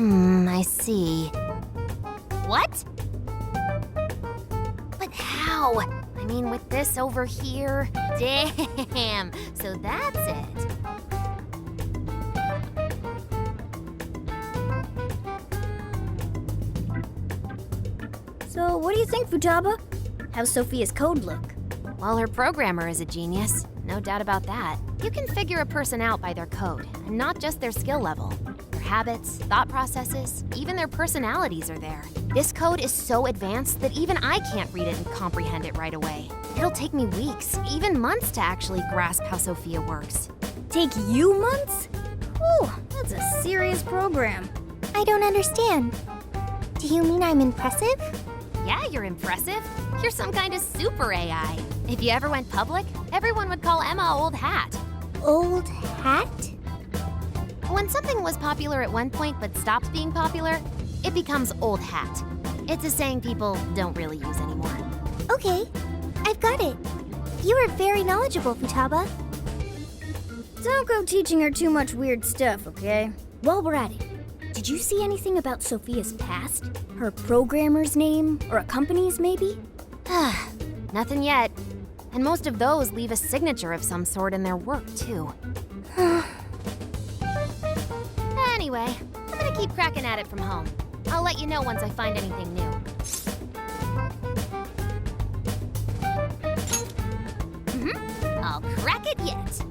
I see. What? But how? I mean, with this over here? Damn, so that's it. So, what do you think, Futaba? How's Sophia's code look? Well, her programmer is a genius. No doubt about that. You can figure a person out by their code, and not just their skill level. Their habits, thought processes, even their personalities are there. This code is so advanced that even I can't read it and comprehend it right away. It'll take me weeks, even months to actually grasp how Sophia works. Take you months? Whew, that's a serious program. I don't understand. Do you mean I'm impressive? Yeah, you're impressive. You're some kind of super AI. If you ever went public, everyone would call Emma Old Hat. Old hat? When something was popular at one point but stops being popular, it becomes old hat. It's a saying people don't really use anymore. Okay, I've got it. You are very knowledgeable, Futaba. Don't go teaching her too much weird stuff, okay? While we're at it, did you see anything about Sophia's past? Her programmer's name, or a company's maybe? Nothing yet. And most of those leave a signature of some sort in their work, too. Anyway, I'm gonna keep cracking at it from home. I'll let you know once I find anything new. I'll crack it yet.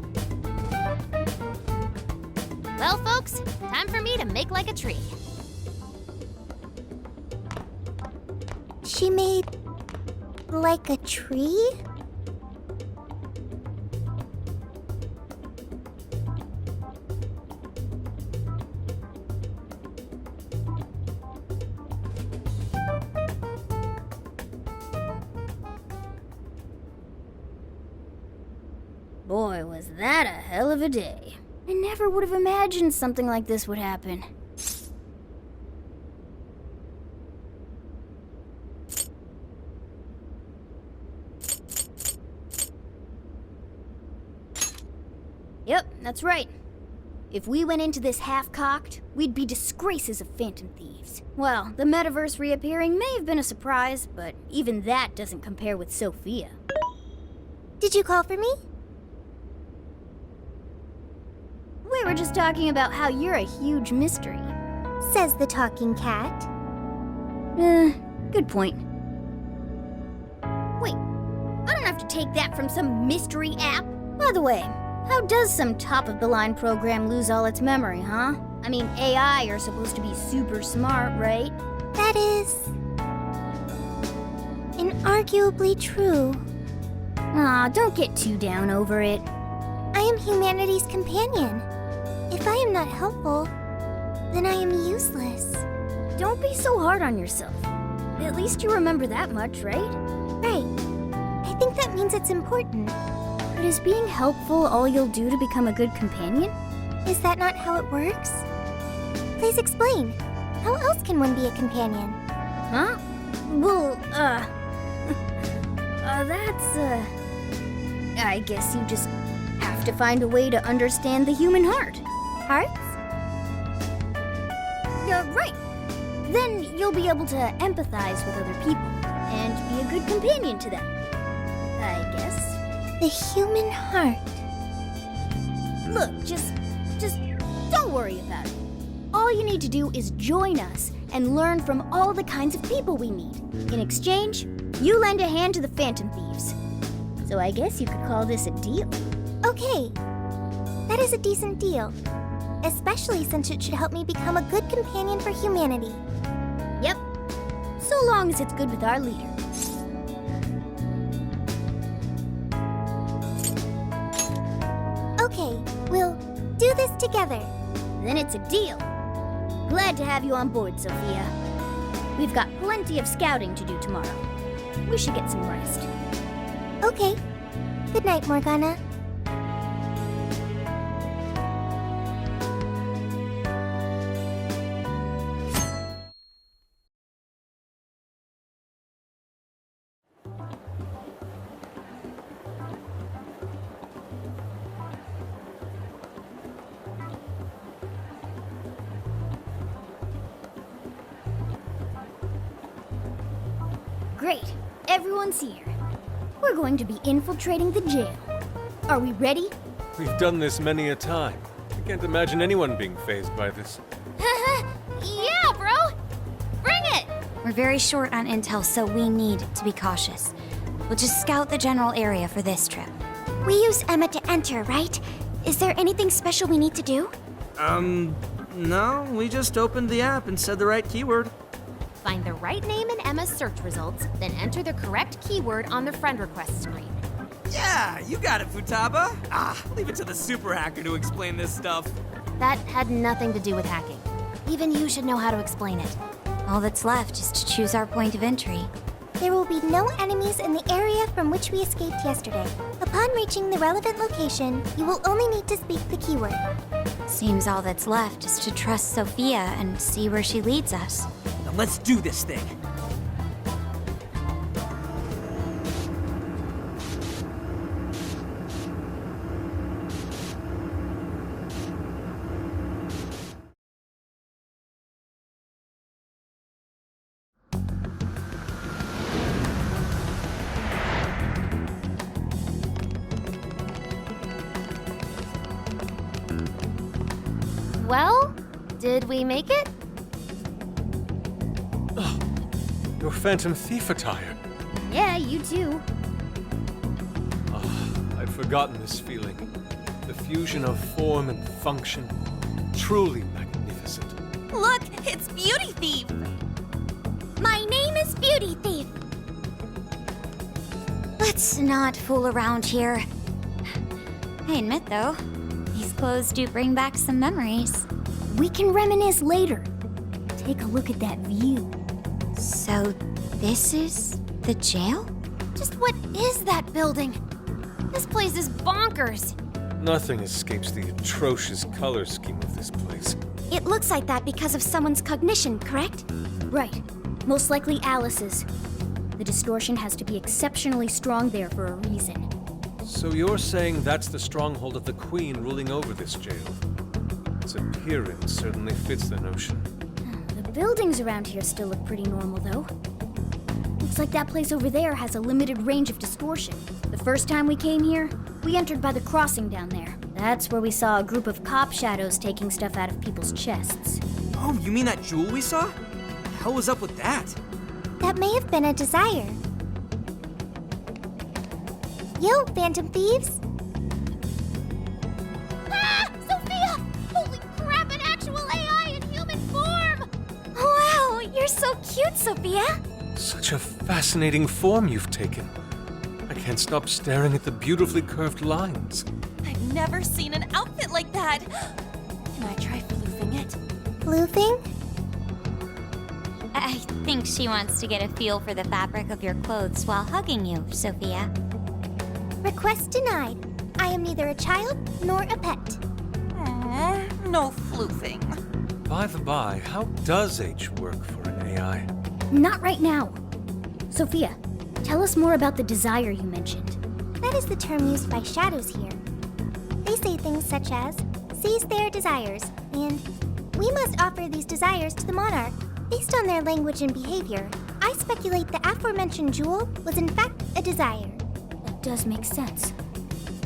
Well, folks, time for me to make like a tree. She made like a tree? Boy, was that a hell of a day. I never would have imagined something like this would happen. Yep, that's right. If we went into this half-cocked, we'd be disgraces of Phantom Thieves. Well, the metaverse reappearing may have been a surprise, but even that doesn't compare with Sophia. Did you call for me? We were just talking about how you're a huge mystery. Says the talking cat. Good point. Wait, I don't have to take that from some mystery app. By the way, how does some top-of-the-line program lose all its memory, huh? I mean, AI are supposed to be super smart, right? That is inarguably true. Aw, don't get too down over it. I am humanity's companion. If I am not helpful, then I am useless. Don't be so hard on yourself. At least you remember that much, right? Right. I think that means it's important. But is being helpful all you'll do to become a good companion? Is that not how it works? Please explain. How else can one be a companion? Huh? Well, I guess you just have to find a way to understand the human heart. Hearts? Right. Then you'll be able to empathize with other people and be a good companion to them. I guess. The human heart. Look, just don't worry about it. All you need to do is join us and learn from all the kinds of people we meet. In exchange, you lend a hand to the Phantom Thieves. So I guess you could call this a deal. Okay. That is a decent deal. Especially since it should help me become a good companion for humanity. Yep. So long as it's good with our leader. Okay, we'll do this together. Then it's a deal. Glad to have you on board, Sophia. We've got plenty of scouting to do tomorrow. We should get some rest. Okay. Good night, Morgana. Great. Everyone's here. We're going to be infiltrating the jail. Are we ready? We've done this many a time. I can't imagine anyone being fazed by this. Yeah, bro! Bring it! We're very short on intel, so we need to be cautious. We'll just scout the general area for this trip. We use Emma to enter, right? Is there anything special we need to do? No, we just opened the app and said the right keyword. Find the right name in Emma's search results, then enter the correct keyword on the friend request screen. Yeah, you got it, Futaba. Leave it to the super hacker to explain this stuff. That had nothing to do with hacking. Even you should know how to explain it. All that's left is to choose our point of entry. There will be no enemies in the area from which we escaped yesterday. Upon reaching the relevant location, you will only need to speak the keyword. Seems all that's left is to trust Sophia and see where she leads us. Now let's do this thing. Well, did we make it? Your Phantom Thief attire. Yeah, you too. I'd forgotten this feeling. The fusion of form and function. Truly magnificent. Look, it's Beauty Thief! My name is Beauty Thief! Let's not fool around here. I admit, though, these clothes do bring back some memories. We can reminisce later. Take a look at that view. So, this is the jail? Just what is that building? This place is bonkers. Nothing escapes the atrocious color scheme of this place. It looks like that because of someone's cognition, correct? Right. Most likely Alice's. The distortion has to be exceptionally strong there for a reason. So you're saying that's the stronghold of the Queen ruling over this jail? Its appearance certainly fits the notion. The buildings around here still look pretty normal, though. Looks like that place over there has a limited range of distortion. The first time we came here, we entered by the crossing down there. That's where we saw a group of cop shadows taking stuff out of people's chests. Oh, you mean that jewel we saw? The hell was up with that? That may have been a desire. Yo, Phantom Thieves! Ah! Sophia! Holy crap, an actual AI in human form! Wow, you're so cute, Sophia! Such a fascinating form you've taken. I can't stop staring at the beautifully curved lines. I've never seen an outfit like that. Can I try floofing it? Floofing? I think she wants to get a feel for the fabric of your clothes while hugging you, Sophia. Request denied. I am neither a child nor a pet. No floofing. By the by, how does H work for an AI? Not right now. Sophia, tell us more about the desire you mentioned. That is the term used by shadows here. They say things such as, seize their desires, and we must offer these desires to the monarch. Based on their language and behavior, I speculate the aforementioned jewel was in fact a desire. That does make sense.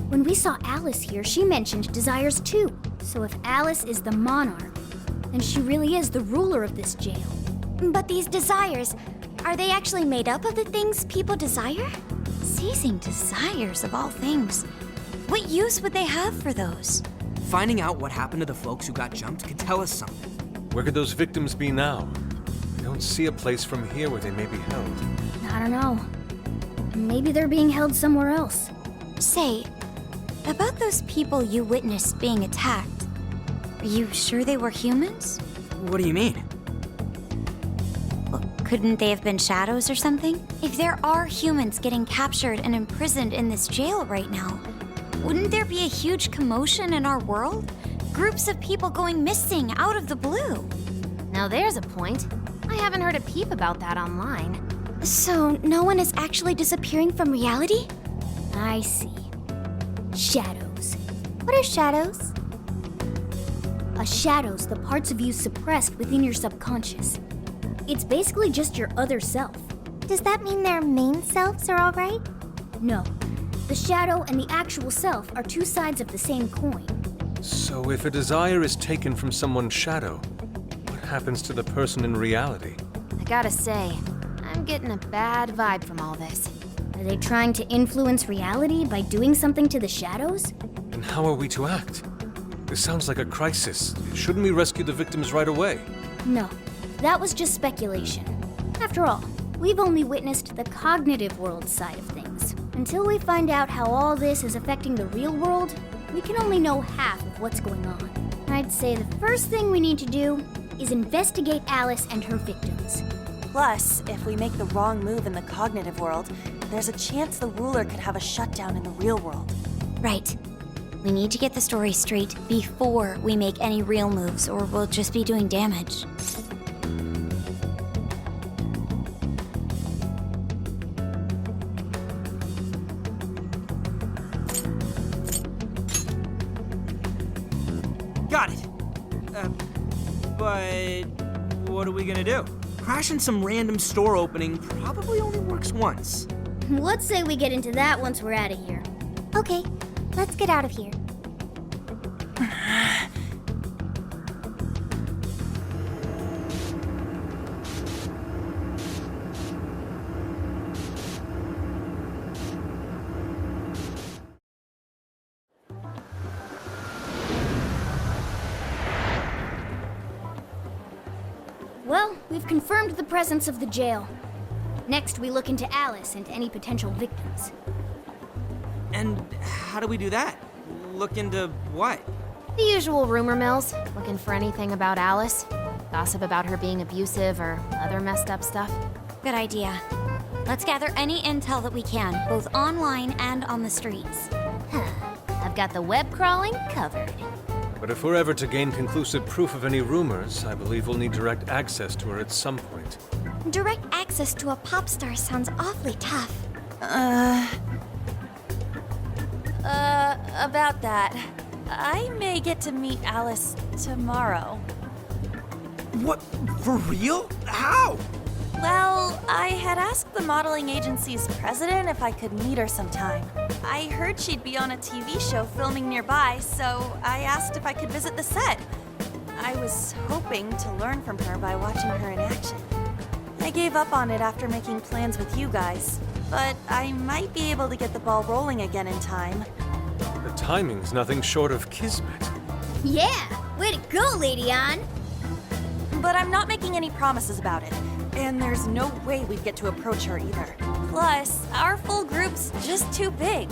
When we saw Alice here, she mentioned desires too. So if Alice is the monarch, then she really is the ruler of this jail. But these desires, are they actually made up of the things people desire? Seizing desires of all things. What use would they have for those? Finding out what happened to the folks who got jumped could tell us something. Where could those victims be now? I don't see a place from here where they may be held. I don't know. Maybe they're being held somewhere else. Say, about those people you witnessed being attacked, are you sure they were humans? What do you mean? Well, couldn't they have been shadows or something? If there are humans getting captured and imprisoned in this jail right now, wouldn't there be a huge commotion in our world? Groups of people going missing out of the blue. Now there's a point. I haven't heard a peep about that online. So, no one is actually disappearing from reality? I see. Shadows. What are shadows? A shadow's the parts of you suppressed within your subconscious. It's basically just your other self. Does that mean their main selves are alright? No. The shadow and the actual self are two sides of the same coin. So if a desire is taken from someone's shadow, what happens to the person in reality? I gotta say, I'm getting a bad vibe from all this. Are they trying to influence reality by doing something to the shadows? And how are we to act? This sounds like a crisis. Shouldn't we rescue the victims right away? No. That was just speculation. After all, we've only witnessed the cognitive world side of things. Until we find out how all this is affecting the real world, we can only know half of what's going on. I'd say the first thing we need to do is investigate Alice and her victims. Plus, if we make the wrong move in the cognitive world, there's a chance the ruler could have a shutdown in the real world. Right. We need to get the story straight before we make any real moves, or we'll just be doing damage. Got it. But what are we gonna do? Crashing some random store opening probably only works once. Let's say we get into that once we're out of here. Okay, let's get out of here. Well, we've confirmed the presence of the jail. Next, we look into Alice and any potential victims. And how do we do that? Look into what? The usual rumor mills, looking for anything about Alice. Gossip about her being abusive or other messed up stuff. Good idea. Let's gather any intel that we can, both online and on the streets. I've got the web crawling covered. But if we're ever to gain conclusive proof of any rumors, I believe we'll need direct access to her at some point. Direct access to a pop star sounds awfully tough. About that. I may get to meet Alice tomorrow. What? For real? How? Well, I had asked the modeling agency's president if I could meet her sometime. I heard she'd be on a TV show filming nearby, so I asked if I could visit the set. I was hoping to learn from her by watching her in action. I gave up on it after making plans with you guys, but I might be able to get the ball rolling again in time. The timing's nothing short of kismet. Yeah! Way to go, Lady Ann! But I'm not making any promises about it, and there's no way we'd get to approach her either. Plus, our full group's just too big.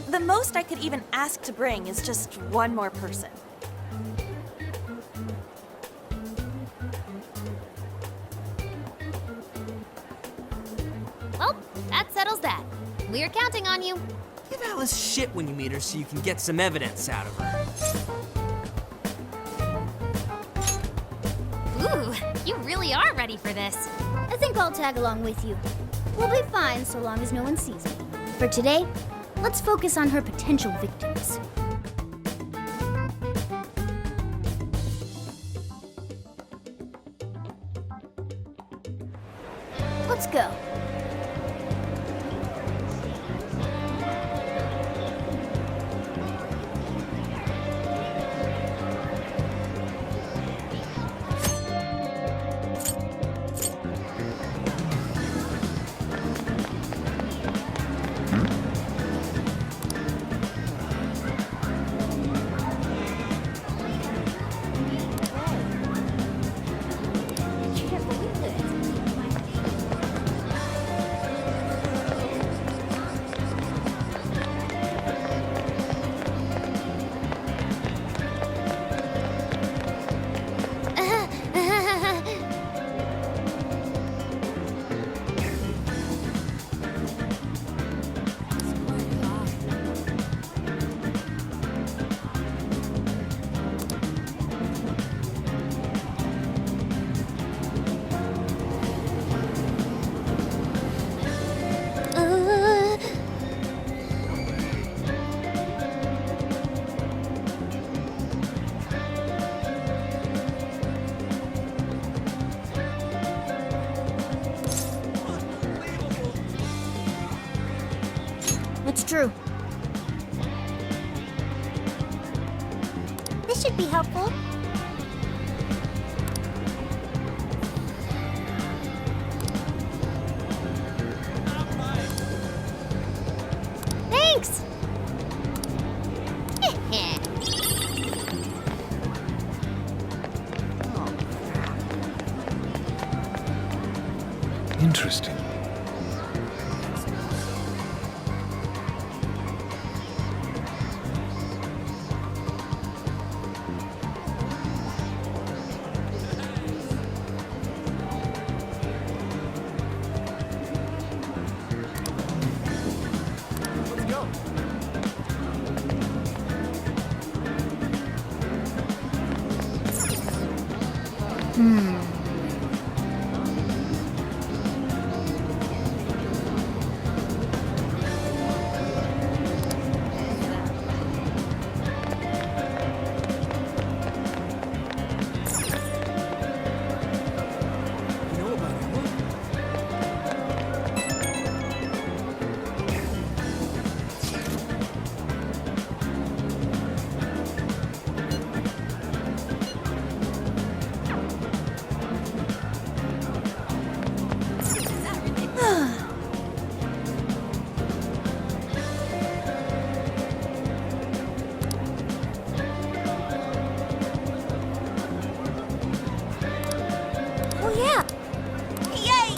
The most I could even ask to bring is just one more person. Well, that settles that. We're counting on you. Give Alice shit when you meet her so you can get some evidence out of her. Ooh, you really are ready for this. I think I'll tag along with you. We'll be fine so long as no one sees me. For today, let's focus on her potential victims. Let's go. That's true. This should be helpful. Thanks! Interesting. Oh, yeah! Yay!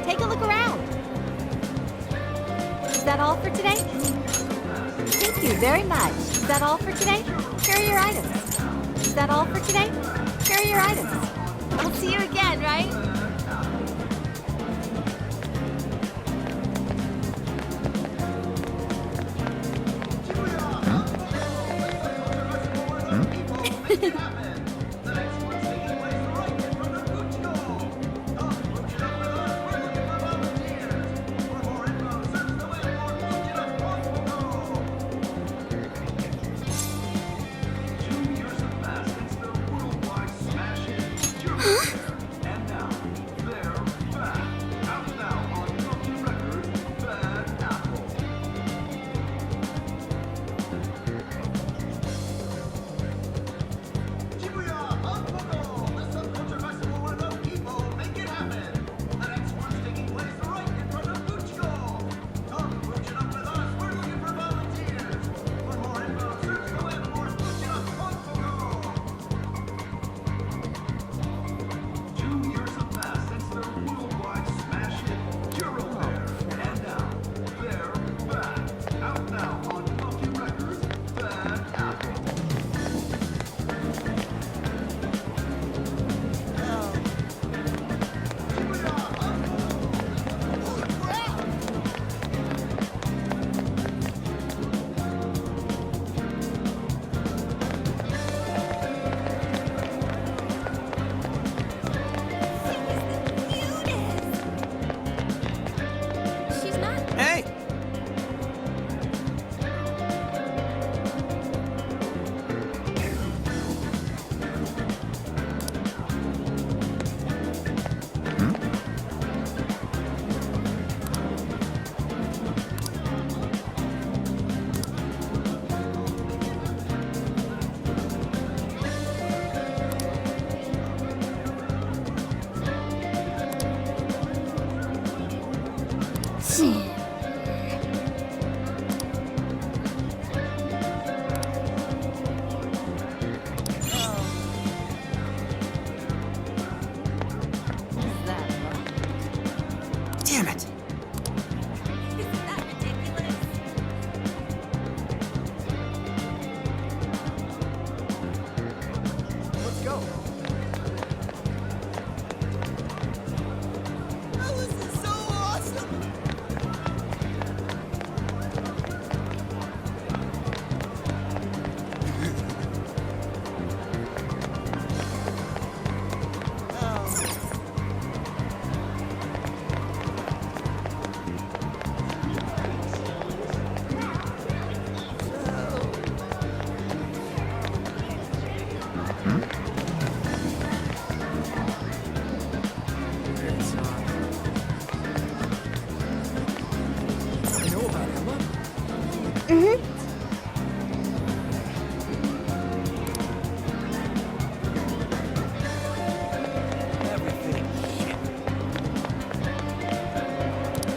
Take a look around. Is that all for today? Thank you very much. Is that all for today? Carry your items. Is that all for today? Carry your items. I'll see you again, right?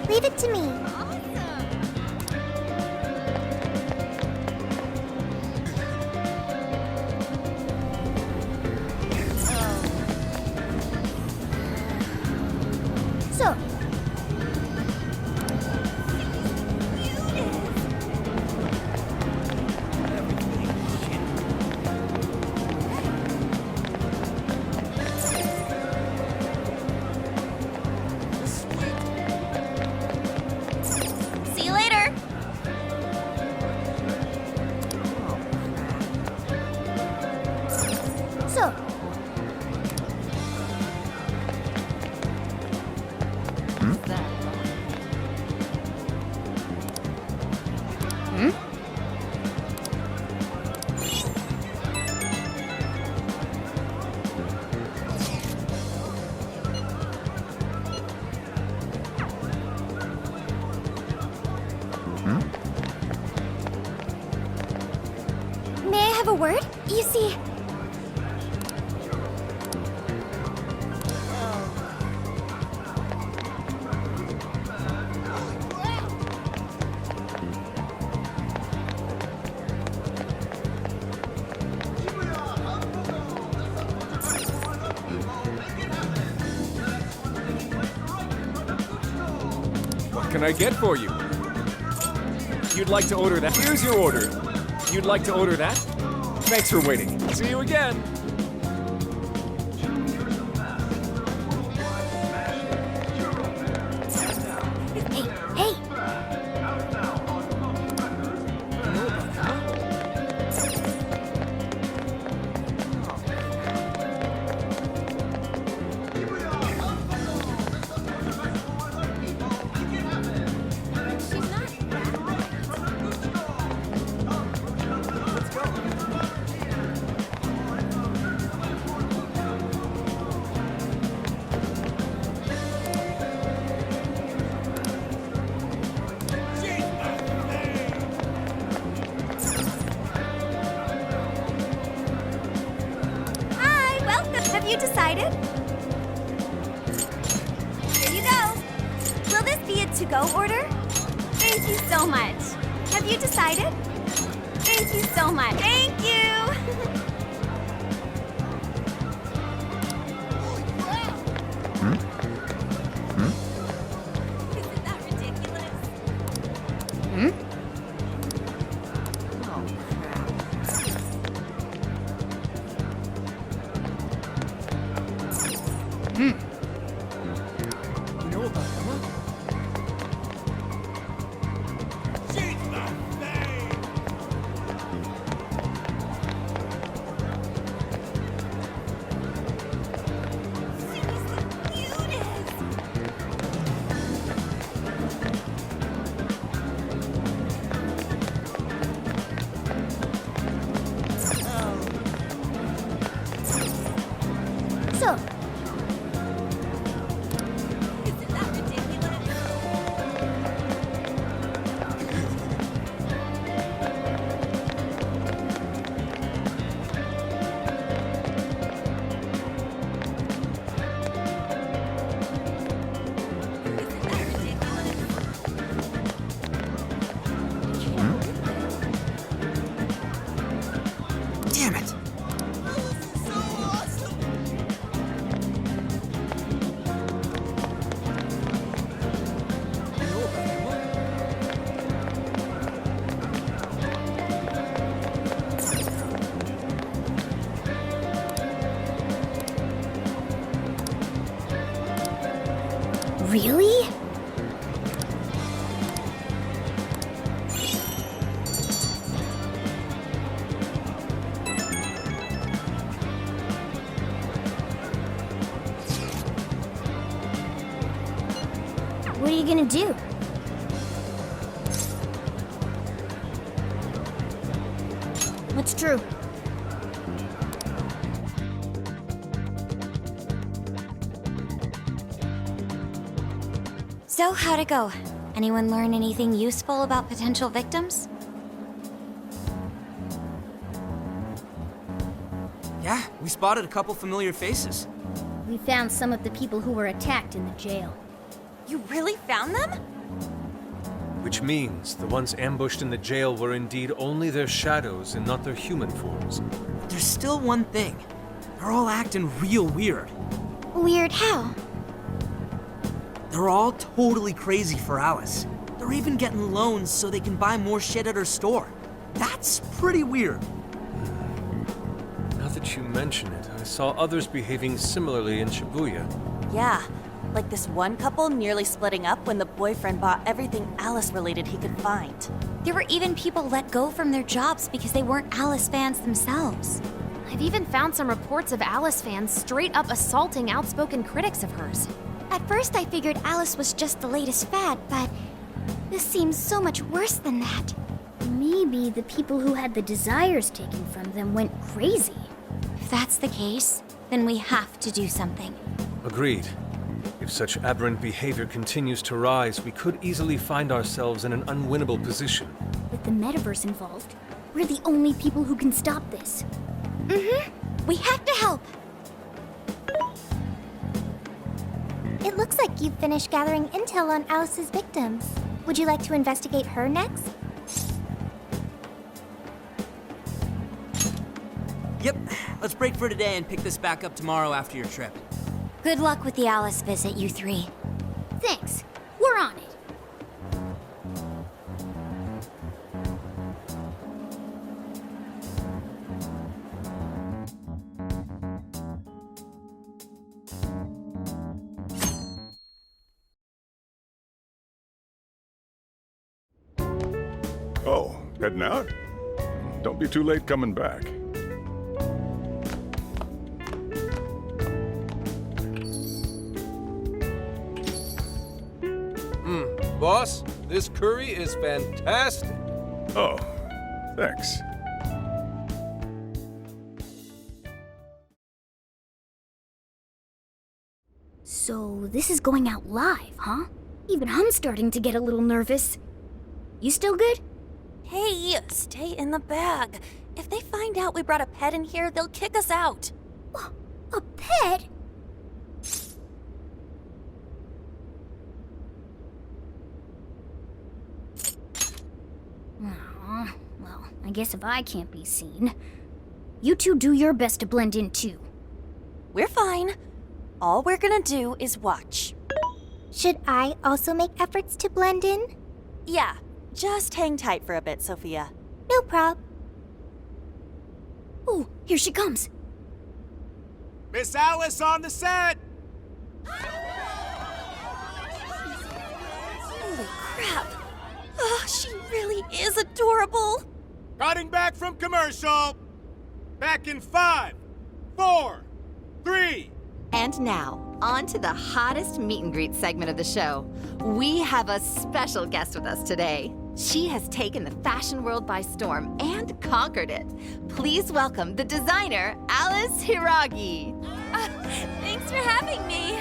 Leave it to me. So, See you later. so, May I have a word? You see, What can I get for you? You'd like to order that? Here's your order. You'd like to order that? Thanks for waiting. See you again. hey, hi, welcome. Have you decided? Here you go. Will this be a to-go order? Thank you so much. Have you decided? Thank you so much. Thank you. Isn't that ridiculous? so, Isn't that ridiculous? Isn't that ridiculous? Damn it! really? What are you gonna do? What's true? So, how'd it go? Anyone learn anything useful about potential victims? Yeah, we spotted a couple familiar faces. We found some of the people who were attacked in the jail. You really found them? Which means the ones ambushed in the jail were indeed only their shadows and not their human forms. But there's still one thing. They're all acting real weird. Weird how? They're all totally crazy for Alice. They're even getting loans so they can buy more shit at her store. That's pretty weird. Now that you mention it, I saw others behaving similarly in Shibuya. Yeah, like this one couple nearly splitting up when the boyfriend bought everything Alice-related he could find. There were even people let go from their jobs because they weren't Alice fans themselves. I've even found some reports of Alice fans straight up assaulting outspoken critics of hers. At first I figured Alice was just the latest fad, but this seems so much worse than that. Maybe the people who had the desires taken from them went crazy. If that's the case, then we have to do something. Agreed. If such aberrant behavior continues to rise, we could easily find ourselves in an unwinnable position. With the metaverse involved, we're the only people who can stop this. We have to help. It looks like you've finished gathering intel on Alice's victims. Would you like to investigate her next? Yep, let's break for today and pick this back up tomorrow after your trip. Good luck with the Alice visit, you three. Thanks. We're on it. Oh, heading out? Don't be too late coming back. Boss, this curry is fantastic. Oh, thanks. So this is going out live, huh? Even I'm starting to get a little nervous. You still good? Hey, stay in the bag. If they find out we brought a pet in here, they'll kick us out. A pet? Aw, well, I guess if I can't be seen, you two do your best to blend in too. We're fine. All we're gonna do is watch. Should I also make efforts to blend in? Yeah, just hang tight for a bit, Sophia. No prob. Oh, here she comes. Miss Alice on the set! Holy crap! Oh, she really is adorable! Cutting back from commercial. Back in 5, 4, 3. And now, on to the hottest meet and greet segment of the show. We have a special guest with us today. She has taken the fashion world by storm and conquered it. Please welcome the designer, Alice Hiragi. Thanks for having me.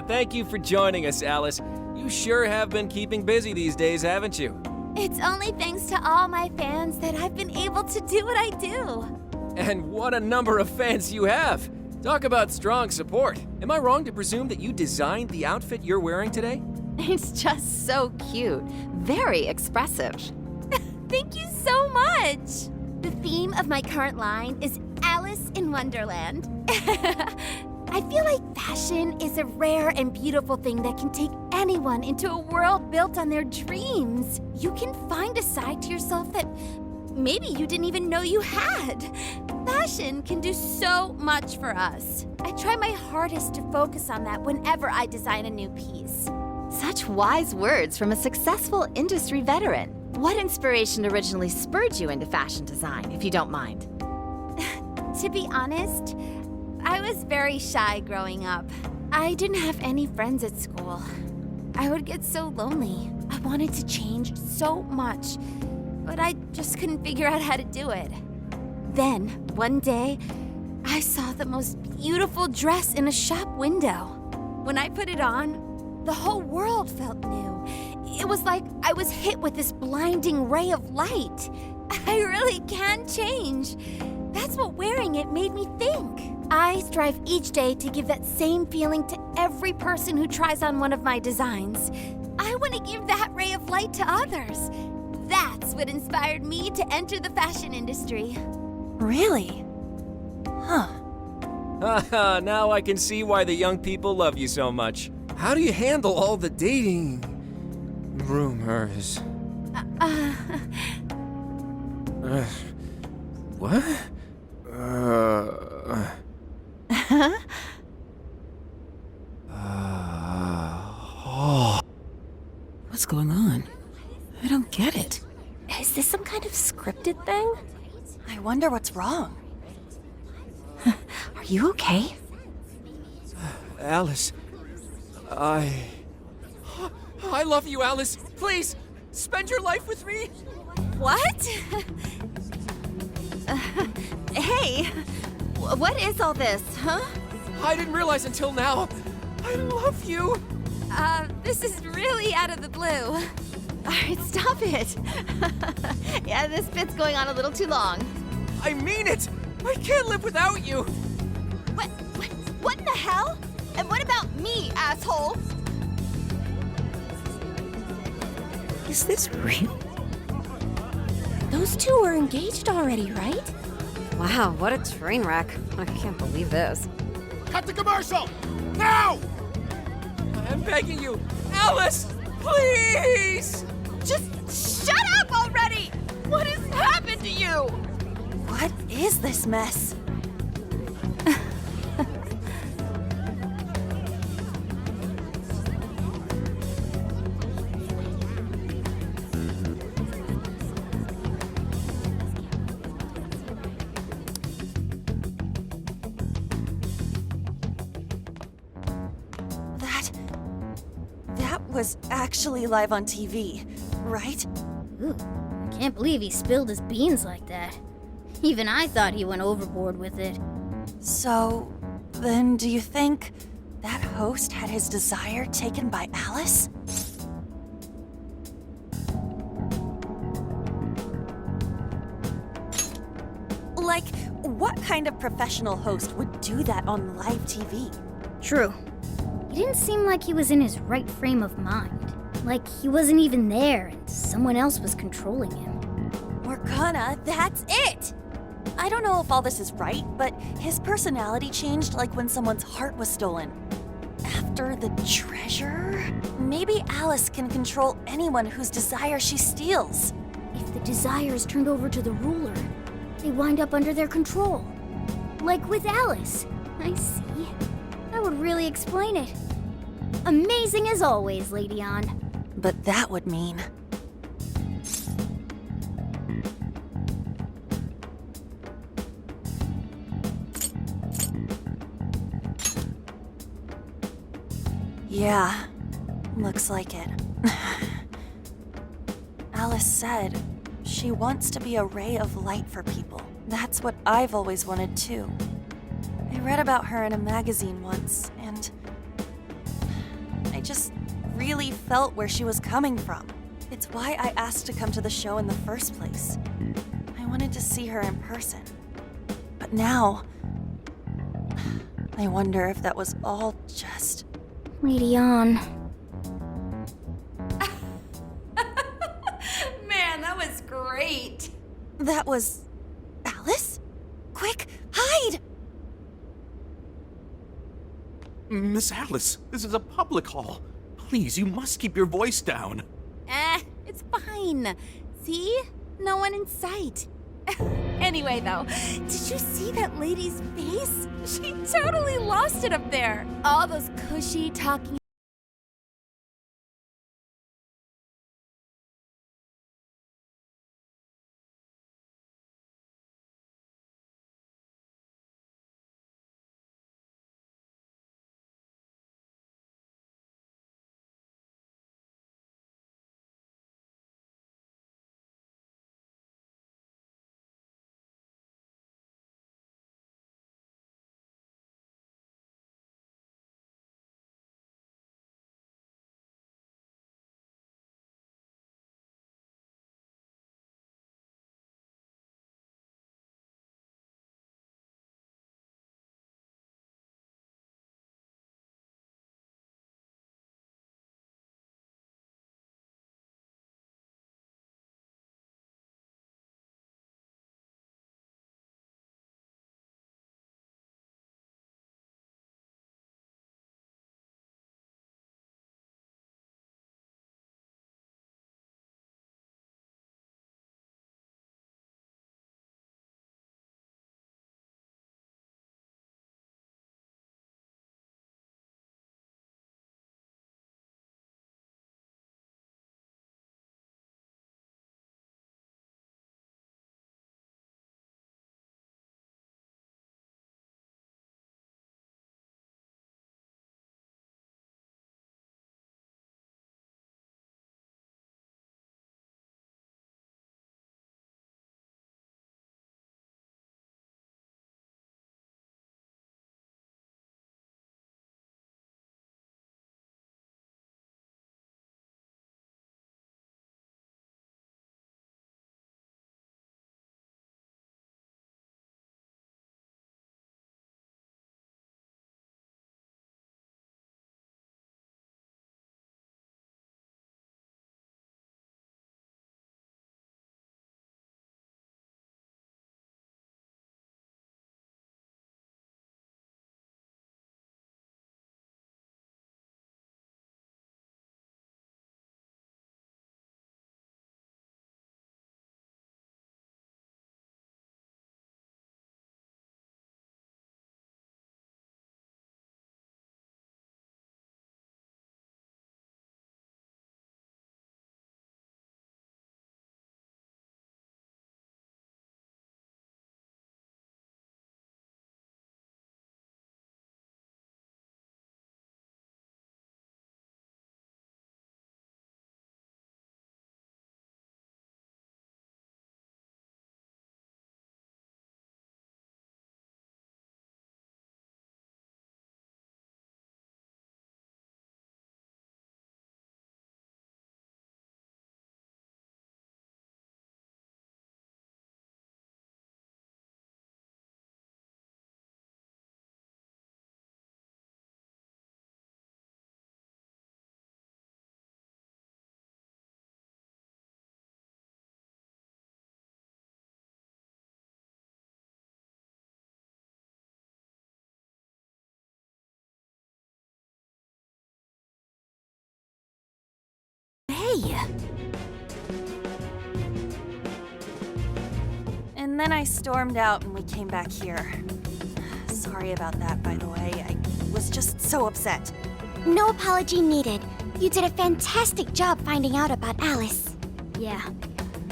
Thank you for joining us, Alice. You sure have been keeping busy these days, haven't you? It's only thanks to all my fans that I've been able to do what I do. And what a number of fans you have! Talk about strong support. Am I wrong to presume that you designed the outfit you're wearing today? It's just so cute. Very expressive. Thank you so much! The theme of my current line is Alice in Wonderland. I feel like fashion is a rare and beautiful thing that can take anyone into a world built on their dreams. You can find a side to yourself that maybe you didn't even know you had. Fashion can do so much for us. I try my hardest to focus on that whenever I design a new piece. Such wise words from a successful industry veteran. What inspiration originally spurred you into fashion design, if you don't mind? To be honest, I was very shy growing up. I didn't have any friends at school. I would get so lonely. I wanted to change so much, but I just couldn't figure out how to do it. Then, one day, I saw the most beautiful dress in a shop window. When I put it on, the whole world felt new. It was like I was hit with this blinding ray of light. I really can change. That's what wearing it made me think. I strive each day to give that same feeling to every person who tries on one of my designs. I want to give that ray of light to others. That's what inspired me to enter the fashion industry. Really? Huh. Haha, now I can see why the young people love you so much. How do you handle all the dating rumors? What? What's going on? I don't get it. Is this some kind of scripted thing? I wonder what's wrong. Are you okay? Alice, I love you, Alice. Please, spend your life with me. What? Hey, what is all this, huh? I didn't realize until now. I love you. This is really out of the blue. All right, stop it. Yeah, this bit's going on a little too long. I mean it. I can't live without you. What in the hell? And what about me, asshole? Is this real? Those two are engaged already, right? Wow, what a train wreck. I can't believe this. Cut the commercial! Now! I'm begging you, Alice, please. Just shut up already! What has happened to you? What is this mess? That was actually live on TV, right? Ooh, I can't believe he spilled his beans like that. Even I thought he went overboard with it. So, then do you think that host had his desire taken by Alice? Like, what kind of professional host would do that on live TV? True. He didn't seem like he was in his right frame of mind. Like he wasn't even there and someone else was controlling him. Morgana, that's it! I don't know if all this is right, but his personality changed like when someone's heart was stolen. After the treasure? Maybe Alice can control anyone whose desire she steals. If the desire is turned over to the ruler, they wind up under their control. Like with Alice. I see. That would really explain it. Amazing as always, Lady An. But that would mean... Yeah, looks like it. Alice said she wants to be a ray of light for people. That's what I've always wanted too. I read about her in a magazine once, and I just really felt where she was coming from. It's why I asked to come to the show in the first place. I wanted to see her in person. But now, I wonder if that was all just... Lady An. Man, that was great. That was... Alice? Quick, hide! Miss Alice, this is a public hall. Please, you must keep your voice down. It's fine. See? No one in sight. Anyway, though, did you see that lady's face? She totally lost it up there. All those cushy talking And then I stormed out and we came back here. Sorry about that, by the way. I was just so upset. No apology needed. You did a fantastic job finding out about Alice. Yeah,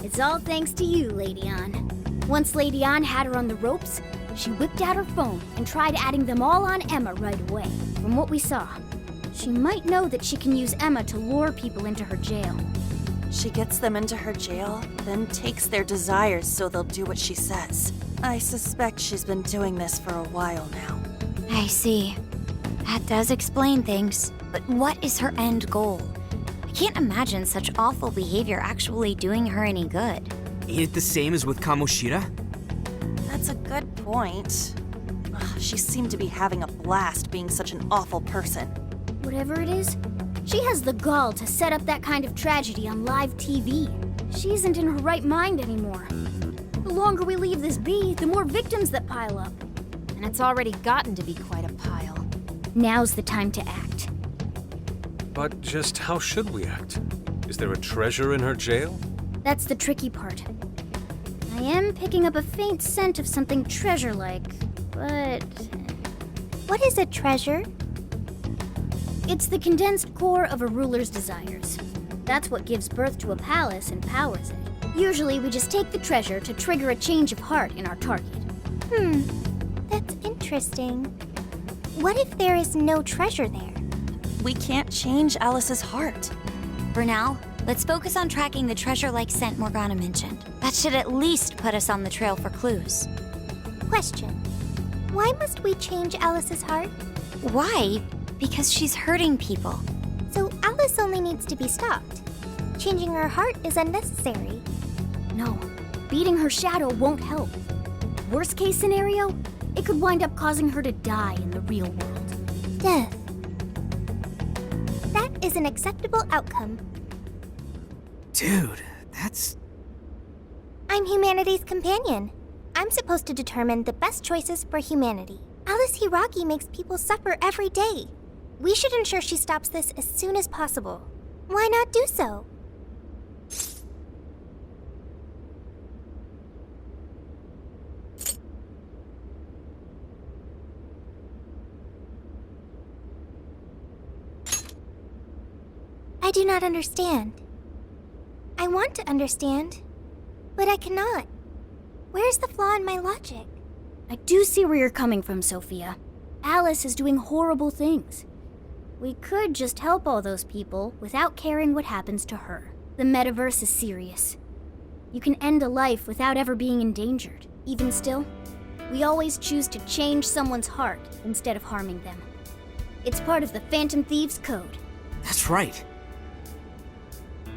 it's all thanks to you, Lady Ann. Once Lady Ann had her on the ropes, she whipped out her phone and tried adding them all on Emma right away. From what we saw, she might know that she can use Emma to lure people into her jail. She gets them into her jail, then takes their desires so they'll do what she says. I suspect she's been doing this for a while now. I see. That does explain things. But what is her end goal? I can't imagine such awful behavior actually doing her any good. Ain't it the same as with Kamoshida? That's a good point. Ugh, she seemed to be having a blast being such an awful person. Whatever it is, she has the gall to set up that kind of tragedy on live TV. She isn't in her right mind anymore. The longer we leave this be, the more victims that pile up. And it's already gotten to be quite a pile. Now's the time to act. But just how should we act? Is there a treasure in her jail? That's the tricky part. I am picking up a faint scent of something treasure-like, but... What is a treasure? It's the condensed core of a ruler's desires. That's what gives birth to a palace and powers it. Usually we just take the treasure to trigger a change of heart in our target. That's interesting. What if there is no treasure there? We can't change Alice's heart. For now, let's focus on tracking the treasure-like scent Morgana mentioned. That should at least put us on the trail for clues. Question. Why must we change Alice's heart? Why? Because she's hurting people. So Alice only needs to be stopped. Changing her heart is unnecessary. No, beating her shadow won't help. Worst case scenario, it could wind up causing her to die in the real world. Death. That is an acceptable outcome. Dude, that's... I'm humanity's companion. I'm supposed to determine the best choices for humanity. Alice Hiragi makes people suffer every day. We should ensure she stops this as soon as possible. Why not do so? I do not understand. I want to understand, but I cannot. Where's the flaw in my logic? I do see where you're coming from, Sophia. Alice is doing horrible things. We could just help all those people without caring what happens to her. The metaverse is serious. You can end a life without ever being endangered. Even still, we always choose to change someone's heart instead of harming them. It's part of the Phantom Thieves Code. That's right.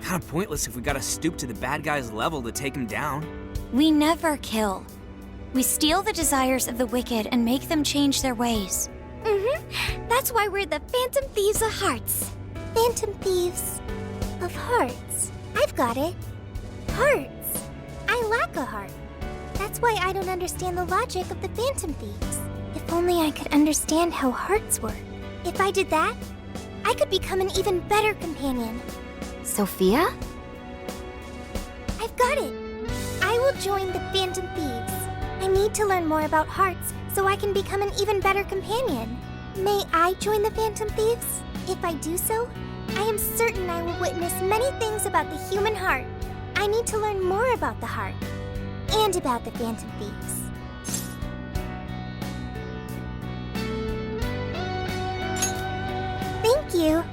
Kinda pointless if we gotta stoop to the bad guy's level to take him down. We never kill. We steal the desires of the wicked and make them change their ways. That's why we're the Phantom Thieves of Hearts. Phantom Thieves of Hearts. I've got it. Hearts. I lack a heart. That's why I don't understand the logic of the Phantom Thieves. If only I could understand how hearts work. If I did that, I could become an even better companion. Sophia? I've got it. I will join the Phantom Thieves. I need to learn more about hearts so I can become an even better companion. May I join the Phantom Thieves? If I do so, I am certain I will witness many things about the human heart. I need to learn more about the heart and about the Phantom Thieves. Thank you.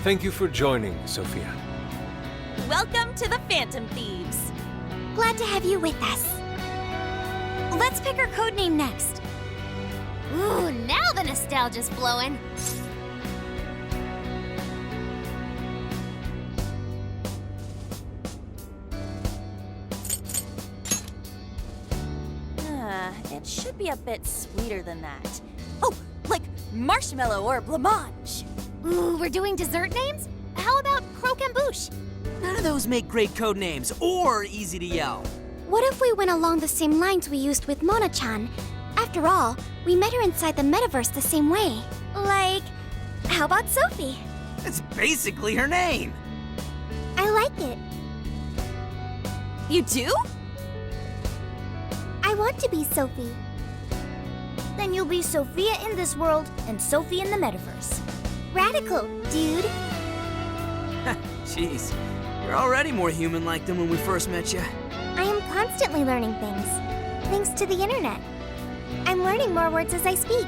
Thank you for joining, Sophia. Welcome to the Phantom Thieves. Glad to have you with us. Let's pick our codename next. Ooh, now the nostalgia's flowing. It should be a bit sweeter than that. Oh, like marshmallow or blancmange. Ooh, we're doing dessert names? How about croquembouche? None of those make great code names or easy to yell. What if we went along the same lines we used with Mona-chan? After all, we met her inside the metaverse the same way. Like, how about Sophie? That's basically her name. I like it. You do? I want to be Sophie. Then you'll be Sophia in this world and Sophie in the metaverse. Radical, dude. Jeez, you're already more human-like than when we first met you. I am constantly learning things, thanks to the internet. I'm learning more words as I speak.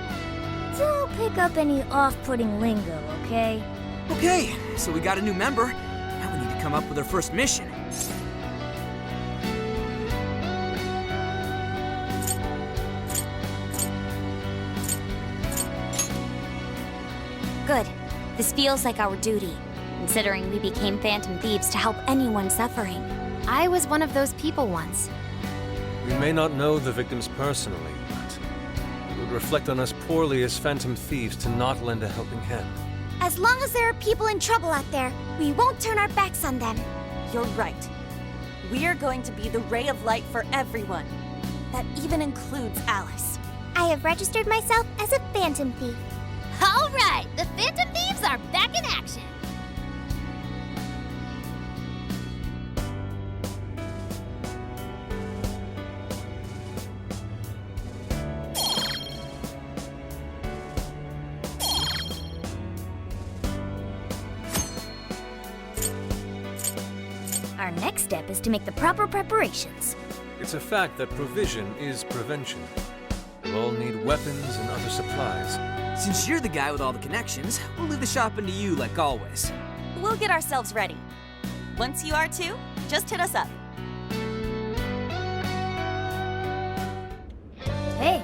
Don't pick up any off-putting lingo, okay? Okay, so we got a new member. Now we need to come up with our first mission. Good. This feels like our duty, considering we became Phantom Thieves to help anyone suffering. I was one of those people once. We may not know the victims personally, but it would reflect on us poorly as Phantom Thieves to not lend a helping hand. As long as there are people in trouble out there, we won't turn our backs on them. You're right. We're going to be the ray of light for everyone. That even includes Alice. I have registered myself as a Phantom Thief. All right, the Phantom Thieves are back in action. Our next step is to make the proper preparations. It's a fact that provision is prevention. We'll all need weapons and other supplies. Since you're the guy with all the connections, we'll leave the shopping to you like always. We'll get ourselves ready. Once you are too, just hit us up. Hey,